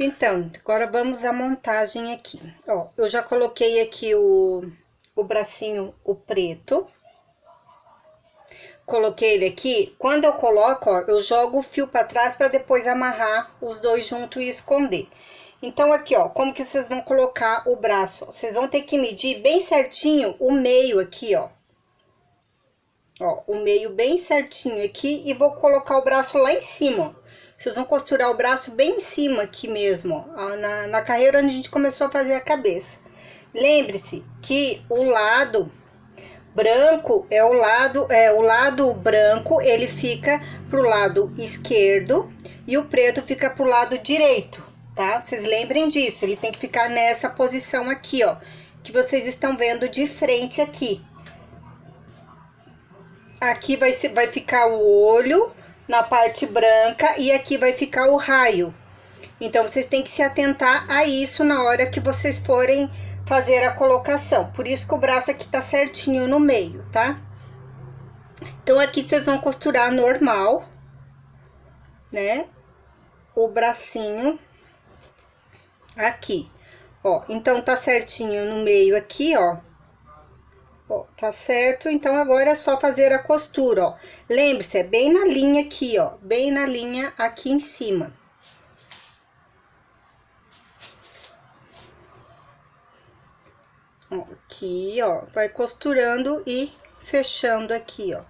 Então, agora vamos à montagem aqui. Ó, eu já coloquei aqui o bracinho, o preto. Coloquei ele aqui. Quando eu coloco, ó, eu jogo o fio pra trás pra depois amarrar os dois juntos e esconder. Então, aqui, ó, como que vocês vão colocar o braço? Vocês vão ter que medir bem certinho o meio aqui, ó. Ó, o meio bem certinho aqui e vou colocar o braço lá em cima, ó. Vocês vão costurar o braço bem em cima aqui mesmo, ó, na carreira onde a gente começou a fazer a cabeça. Lembre-se que o lado branco o lado branco, ele fica pro lado esquerdo e o preto fica pro lado direito, tá? Vocês lembrem disso, ele tem que ficar nessa posição aqui, ó, que vocês estão vendo de frente aqui. Aqui vai ficar o olho na parte branca e aqui vai ficar o raio. Então, vocês têm que se atentar a isso na hora que vocês forem fazer a colocação. Por isso que o braço aqui tá certinho no meio, tá? Então, aqui vocês vão costurar normal, né? O bracinho aqui, ó. Então, tá certinho no meio aqui, ó. Ó, tá certo? Então, agora é só fazer a costura, ó. Lembre-se, é bem na linha aqui, ó. Bem na linha aqui em cima. Ó, aqui, ó. Vai costurando e fechando aqui, ó.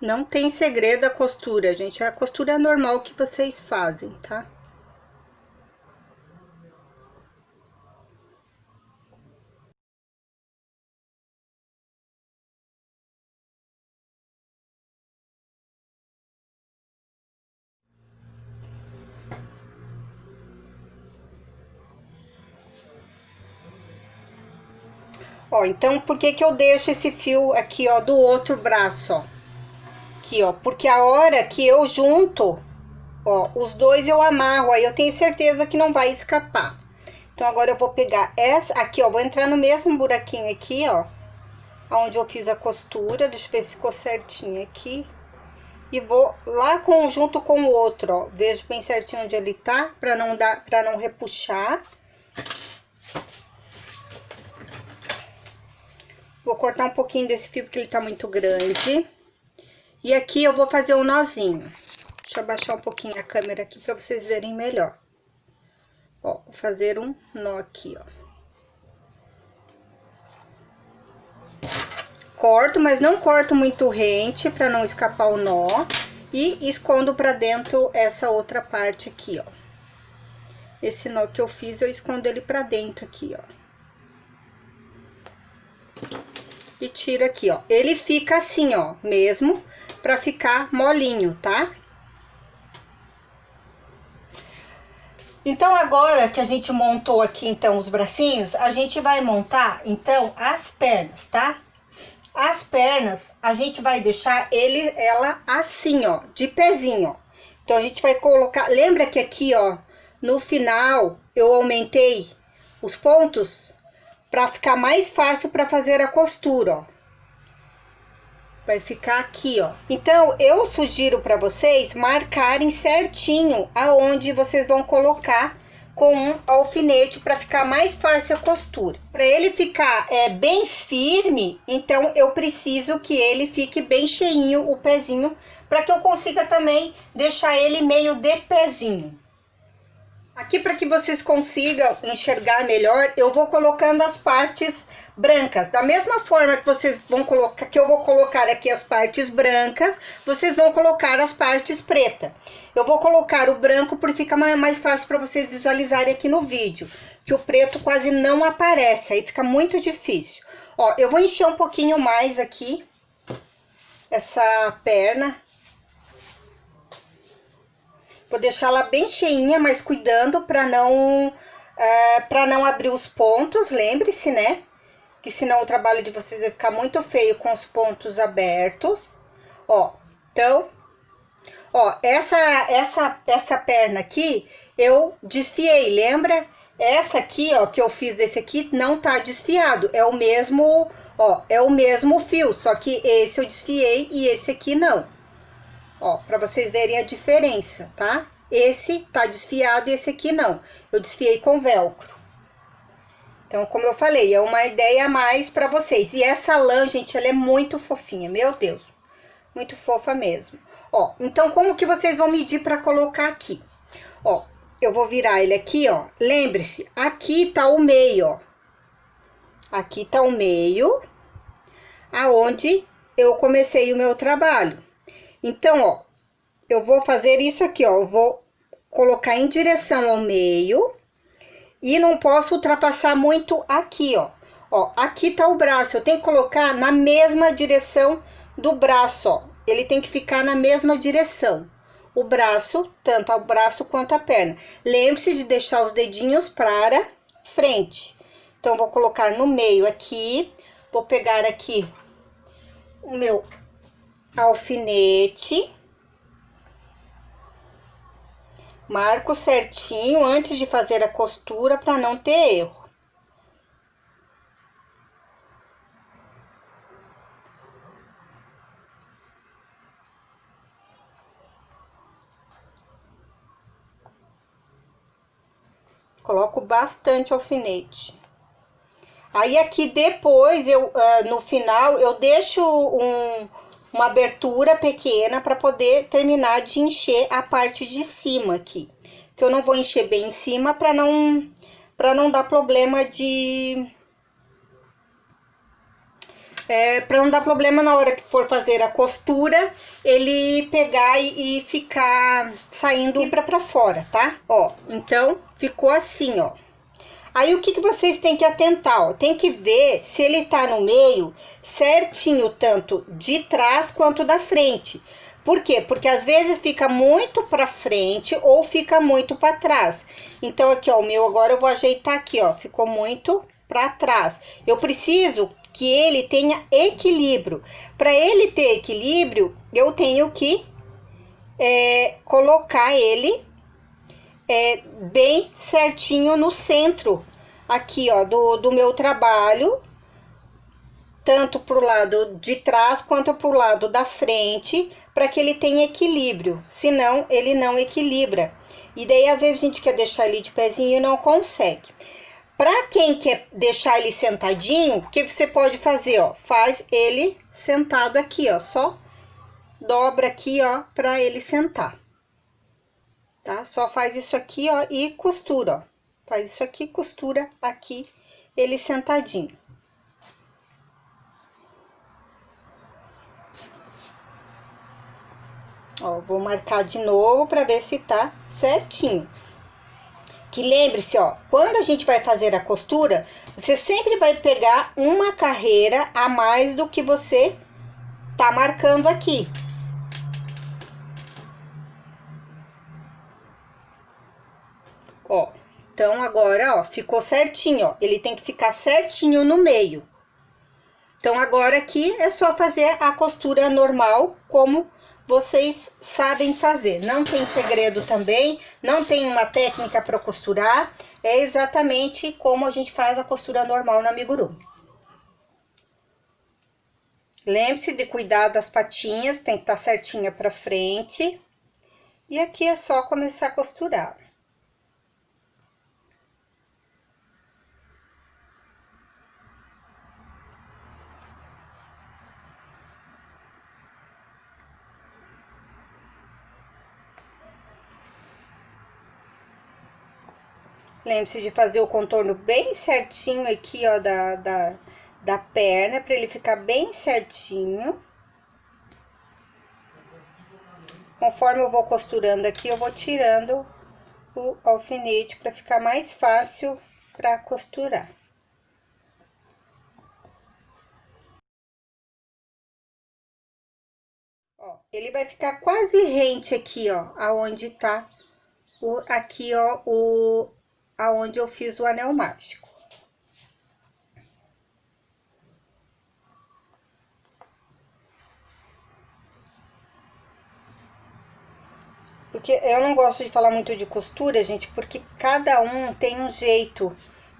Não tem segredo a costura, gente. A costura normal que vocês fazem, tá? Ó, então, por que que eu deixo esse fio aqui, ó, do outro braço, ó? Aqui, ó, porque a hora que eu junto, ó, os dois eu amarro, aí eu tenho certeza que não vai escapar. Então, agora eu vou pegar essa aqui, ó, vou entrar no mesmo buraquinho aqui, ó, onde eu fiz a costura, deixa eu ver se ficou certinho aqui. E vou lá junto com o outro, ó, vejo bem certinho onde ele tá, pra não repuxar. Vou cortar um pouquinho desse fio, porque ele tá muito grande. E aqui eu vou fazer um nozinho. Deixa eu abaixar um pouquinho a câmera aqui pra vocês verem melhor. Ó, vou fazer um nó aqui, ó. Corto, mas não corto muito rente pra não escapar o nó. E escondo pra dentro essa outra parte aqui, ó. Esse nó que eu fiz, eu escondo ele pra dentro aqui, ó. E tiro aqui, ó. Ele fica assim, ó, mesmo, pra ficar molinho, tá? Então, agora que a gente montou aqui, então, os bracinhos, a gente vai montar, então, as pernas, tá? As pernas, a gente vai deixar ela assim, ó, de pezinho, ó. Então, a gente vai colocar... Lembra que aqui, ó, no final, eu aumentei os pontos pra ficar mais fácil pra fazer a costura, ó. Vai ficar aqui, ó. Então, eu sugiro pra vocês marcarem certinho aonde vocês vão colocar com um alfinete pra ficar mais fácil a costura. Pra ele ficar bem firme, então eu preciso que ele fique bem cheinho o pezinho, pra que eu consiga também deixar ele meio de pezinho. Aqui, para que vocês consigam enxergar melhor, eu vou colocando as partes brancas. Da mesma forma que vocês vão colocar, que eu vou colocar aqui as partes brancas, vocês vão colocar as partes pretas. Eu vou colocar o branco porque fica mais fácil para vocês visualizarem aqui no vídeo, que o preto quase não aparece, aí fica muito difícil. Ó, eu vou encher um pouquinho mais aqui essa perna. Vou deixar ela bem cheinha, mas cuidando pra não abrir os pontos, lembre-se, né? Que senão o trabalho de vocês vai ficar muito feio com os pontos abertos. Ó, então, ó, essa perna aqui, eu desfiei, lembra? Essa aqui, ó, que eu fiz desse aqui, não tá desfiado. É o mesmo, ó, é o mesmo fio, só que esse eu desfiei e esse aqui não. Ó, pra vocês verem a diferença, tá? Esse tá desfiado e esse aqui não. Eu desfiei com velcro. Então, como eu falei, é uma ideia a mais pra vocês. E essa lã, gente, ela é muito fofinha, meu Deus. Muito fofa mesmo. Ó, então como que vocês vão medir pra colocar aqui? Ó, eu vou virar ele aqui, ó. Lembre-se, aqui tá o meio, ó. Aqui tá o meio, aonde eu comecei o meu trabalho. Então, ó, eu vou fazer isso aqui, ó. Eu vou colocar em direção ao meio e não posso ultrapassar muito aqui, ó. Ó, aqui tá o braço, eu tenho que colocar na mesma direção do braço, ó. Ele tem que ficar na mesma direção. O braço, tanto o braço quanto a perna. Lembre-se de deixar os dedinhos para frente. Então, vou colocar no meio aqui. Vou pegar aqui o meu alfinete. Marco certinho antes de fazer a costura para não ter erro. Coloco bastante alfinete. Aí aqui depois, no final, eu deixo uma abertura pequena para poder terminar de encher a parte de cima aqui. Que eu não vou encher bem em cima para não dar problema para não dar problema na hora que for fazer a costura, ele pegar e ficar saindo pra fora, tá? Ó, então, ficou assim, ó. Aí, o que vocês têm que atentar, ó? Tem que ver se ele tá no meio certinho, tanto de trás quanto da frente. Por quê? Porque às vezes fica muito pra frente ou fica muito pra trás. Então, aqui, ó, o meu agora eu vou ajeitar aqui, ó. Ficou muito pra trás. Eu preciso que ele tenha equilíbrio. Para ele ter equilíbrio, eu tenho que colocar ele bem certinho no centro aqui, ó, do meu trabalho, tanto pro lado de trás quanto pro lado da frente, para que ele tenha equilíbrio, senão ele não equilibra. E daí, às vezes, a gente quer deixar ele de pezinho e não consegue. Para quem quer deixar ele sentadinho, o que você pode fazer, ó? Faz ele sentado aqui, ó, só dobra aqui, ó, para ele sentar. Tá? Só faz isso aqui, ó, e costura, ó. Faz isso aqui, costura aqui, ele sentadinho. Ó, vou marcar de novo para ver se tá certinho. Que lembre-se, ó, quando a gente vai fazer a costura, você sempre vai pegar uma carreira a mais do que você tá marcando aqui. Ó, então agora, ó, ficou certinho, ó, ele tem que ficar certinho no meio. Então, agora aqui é só fazer a costura normal, como vocês sabem fazer. Não tem segredo também, não tem uma técnica para costurar, é exatamente como a gente faz a costura normal na amigurumi. Lembre-se de cuidar das patinhas, tem que estar certinha para frente. E aqui é só começar a costurar. Lembre-se de fazer o contorno bem certinho aqui, ó, da perna, para ele ficar bem certinho. Conforme eu vou costurando aqui, eu vou tirando o alfinete para ficar mais fácil para costurar. Ó, ele vai ficar quase rente aqui, ó, aonde tá aqui, ó, aonde eu fiz o anel mágico. Porque eu não gosto de falar muito de costura, gente, porque cada um tem um jeito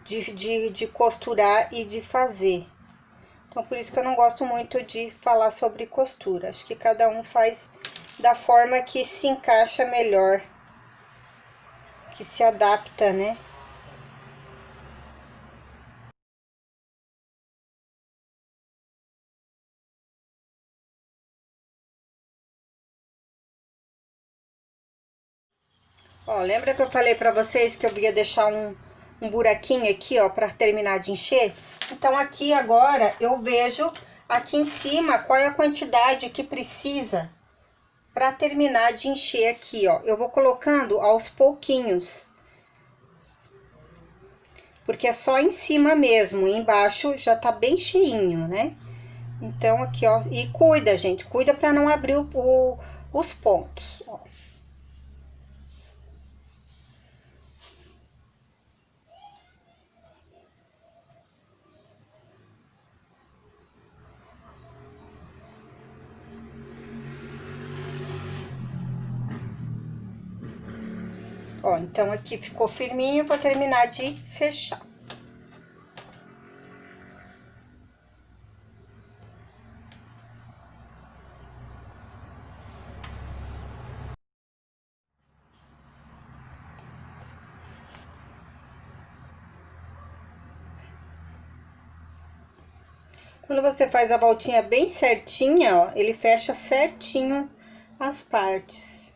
de costurar e de fazer. Então, por isso que eu não gosto muito de falar sobre costura. Acho que cada um faz da forma que se encaixa melhor, que se adapta, né? Ó, lembra que eu falei pra vocês que eu ia deixar um buraquinho aqui, ó, pra terminar de encher? Então, aqui agora eu vejo aqui em cima qual é a quantidade que precisa pra terminar de encher aqui, ó. Eu vou colocando aos pouquinhos. Porque é só em cima mesmo, embaixo já tá bem cheinho, né? Então, aqui, ó, e cuida, gente, cuida pra não abrir os pontos, ó. Ó, então aqui ficou firminho, vou terminar de fechar. Quando você faz a voltinha bem certinha, ó, ele fecha certinho as partes.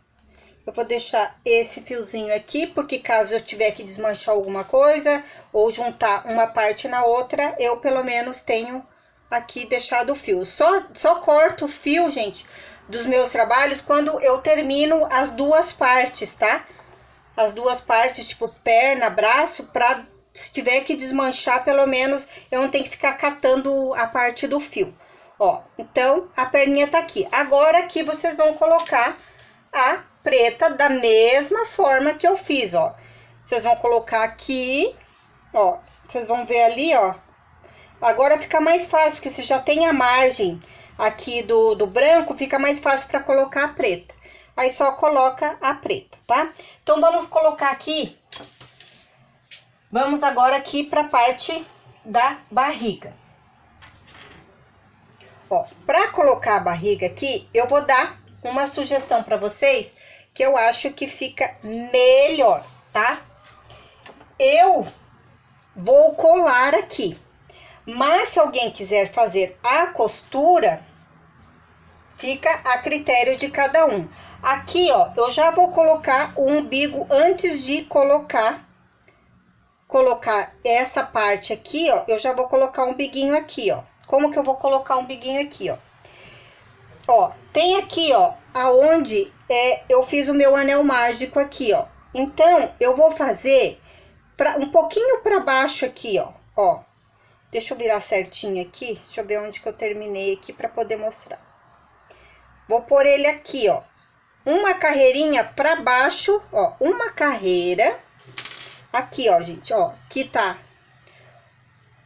Eu vou deixar esse fiozinho aqui, porque caso eu tiver que desmanchar alguma coisa, ou juntar uma parte na outra, eu pelo menos tenho aqui deixado o fio. Só corto o fio, gente, dos meus trabalhos quando eu termino as duas partes, tá? As duas partes, tipo perna, braço, pra se tiver que desmanchar, pelo menos eu não tenho que ficar catando a parte do fio. Ó, então a perninha tá aqui. Agora aqui vocês vão colocar a preta da mesma forma que eu fiz, ó. Vocês vão colocar aqui, ó. Vocês vão ver ali, ó. Agora fica mais fácil, porque você já tem a margem aqui do branco, fica mais fácil para colocar a preta. Aí só coloca a preta, tá? Então vamos colocar aqui. Vamos agora aqui para a parte da barriga. Ó, para colocar a barriga aqui, eu vou dar uma sugestão para vocês que eu acho que fica melhor, tá? Eu vou colar aqui, mas se alguém quiser fazer a costura, fica a critério de cada um. Aqui, ó, eu já vou colocar o umbigo antes de colocar essa parte aqui, ó. Eu já vou colocar um umbiguinho aqui, ó. Como que eu vou colocar um umbiguinho aqui, ó? Ó, tem aqui, ó, aonde eu fiz o meu anel mágico aqui, ó. Então, eu vou fazer um pouquinho pra baixo aqui, ó. Ó, deixa eu virar certinho aqui. Deixa eu ver onde que eu terminei aqui pra poder mostrar. Vou pôr ele aqui, ó. Uma carreirinha pra baixo, ó. Uma carreira. Aqui, ó, gente, ó. Aqui tá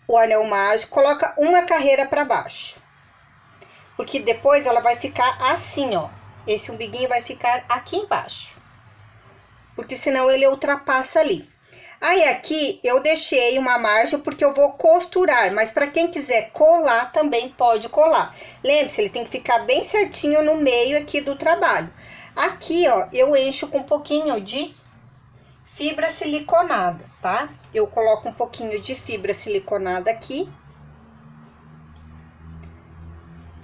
o anel mágico. Coloca uma carreira pra baixo. Porque depois ela vai ficar assim, ó. Esse umbiguinho vai ficar aqui embaixo. Porque senão ele ultrapassa ali. Aí aqui eu deixei uma margem porque eu vou costurar. Mas para quem quiser colar, também pode colar. Lembre-se, ele tem que ficar bem certinho no meio aqui do trabalho. Aqui, ó, eu encho com um pouquinho de fibra siliconada, tá? Eu coloco um pouquinho de fibra siliconada aqui.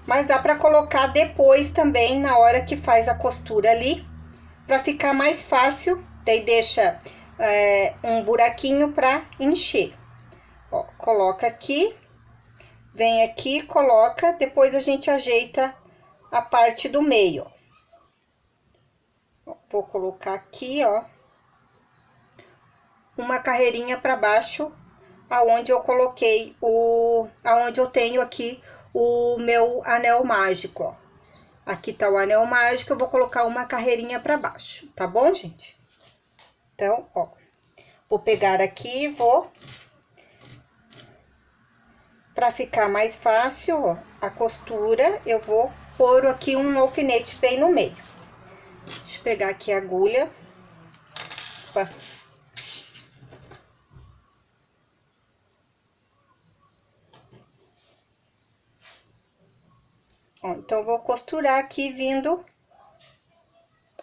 Mas dá pra colocar depois também, na hora que faz a costura ali, pra ficar mais fácil. Daí deixa um buraquinho pra encher. Ó, coloca aqui, vem aqui, coloca, depois a gente ajeita a parte do meio, ó. Vou colocar aqui, ó, uma carreirinha pra baixo, aonde eu coloquei aonde eu tenho aqui o meu anel mágico, ó. Aqui tá o anel mágico, eu vou colocar uma carreirinha pra baixo, tá bom, gente? Então, ó, vou pegar aqui e vou... Pra ficar mais fácil, ó, a costura, eu vou pôr aqui um alfinete bem no meio. Deixa eu eu pegar aqui a agulha. Opa. Ó, então, eu vou costurar aqui, vindo,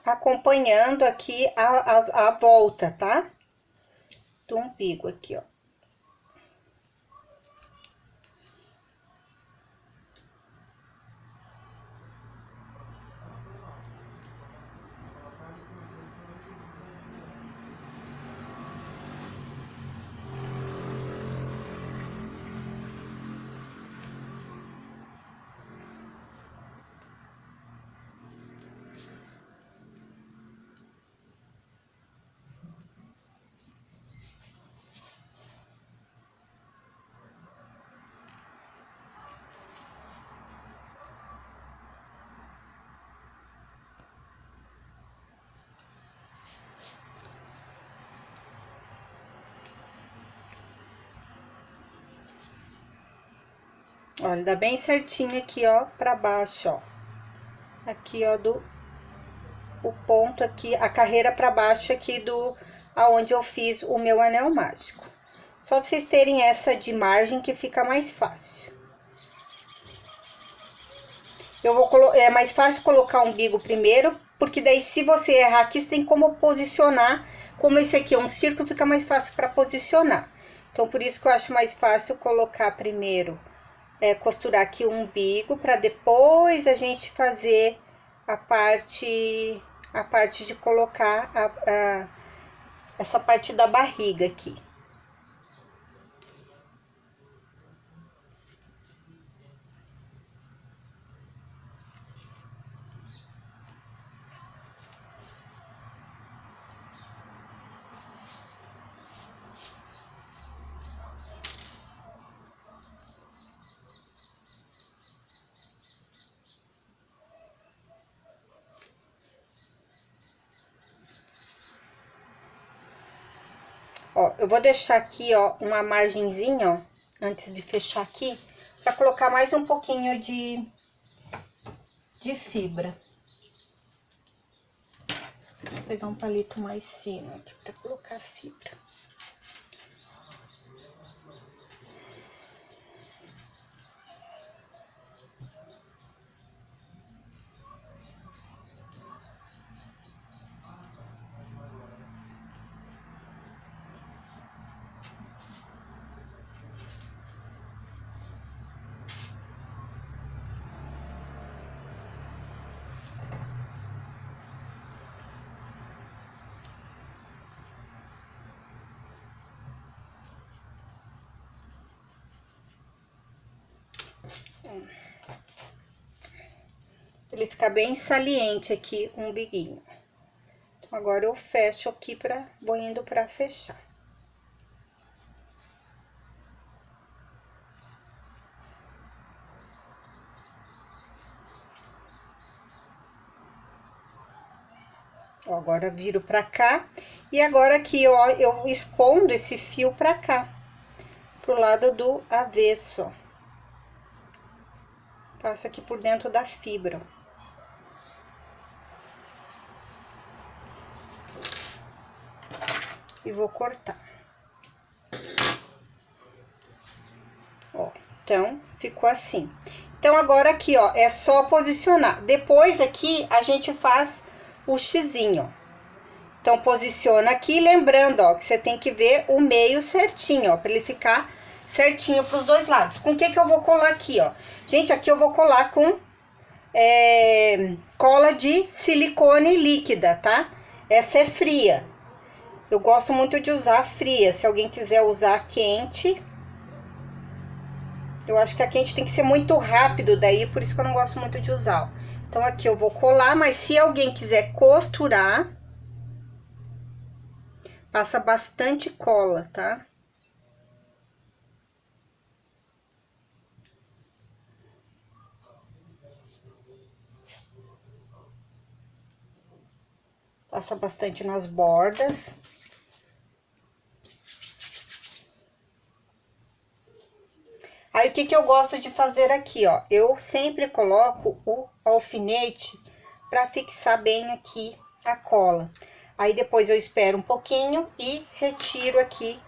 acompanhando aqui a volta, tá? Do umbigo aqui, ó. Olha, dá bem certinho aqui, ó, pra baixo, ó. Aqui, ó, o ponto aqui, a carreira pra baixo aqui aonde eu fiz o meu anel mágico. Só vocês terem essa de margem que fica mais fácil. É mais fácil colocar o umbigo primeiro, porque daí se você errar aqui, você tem como posicionar. Como esse aqui é um círculo, fica mais fácil pra posicionar. Então, por isso que eu acho mais fácil colocar primeiro... costurar aqui o umbigo, para depois a gente fazer a parte de colocar essa parte da barriga aqui. Ó, eu vou deixar aqui, ó, uma margenzinha, ó, antes de fechar aqui, pra colocar mais um pouquinho de fibra. Deixa eu pegar um palito mais fino aqui pra colocar fibra. Ele fica bem saliente aqui, o umbiguinho. Então, agora eu fecho aqui vou indo pra fechar. Ó, agora viro pra cá. E agora aqui, ó, eu escondo esse fio pra cá, pro lado do avesso, ó. Passo aqui por dentro da fibra, ó. E vou cortar. Ó, então, ficou assim. Então, agora aqui, ó, é só posicionar. Depois aqui, a gente faz o xizinho, ó. Então, posiciona aqui, lembrando, ó, que você tem que ver o meio certinho, ó, pra ele ficar certinho pros dois lados. Com o que eu vou colar aqui, ó? Gente, aqui eu vou colar com cola de silicone líquida, tá? Essa é fria. Eu gosto muito de usar fria. Se alguém quiser usar quente, eu acho que a quente tem que ser muito rápido daí, por isso que eu não gosto muito de usar, ó. Então, aqui eu vou colar, mas se alguém quiser costurar, passa bastante cola, tá? Passa bastante nas bordas. Aí, o que eu gosto de fazer aqui, ó? Eu sempre coloco o alfinete pra fixar bem aqui a cola. Aí depois eu espero um pouquinho e retiro aqui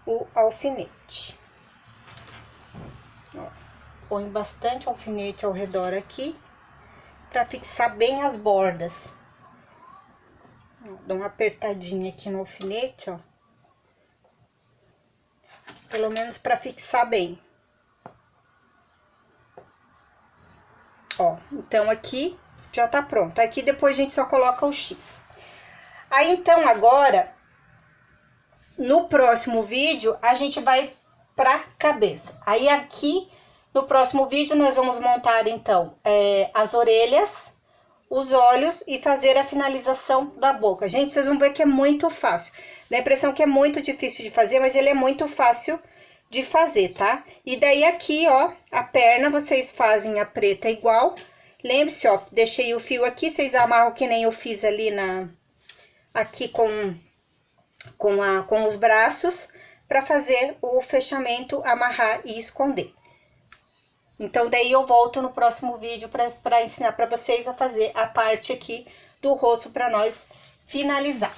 o alfinete. Ó, põe bastante alfinete ao redor aqui, pra fixar bem as bordas. Ó, dá uma apertadinha aqui no alfinete, ó. Pelo menos pra fixar bem. Ó, então aqui já tá pronto. Aqui depois a gente só coloca o X. Aí, então, agora, no próximo vídeo, a gente vai pra cabeça. Aí, aqui, no próximo vídeo, nós vamos montar, então, as orelhas, os olhos e fazer a finalização da boca. Gente, vocês vão ver que é muito fácil. Dá a impressão que é muito difícil de fazer, mas ele é muito fácil de fazer, tá? E daí, aqui, ó, a perna, vocês fazem a preta igual. Lembre-se, ó, deixei o fio aqui, vocês amarram que nem eu fiz ali aqui com os braços, para fazer o fechamento, amarrar e esconder. Então, daí eu volto no próximo vídeo para ensinar para vocês a fazer a parte aqui do rosto para nós finalizar.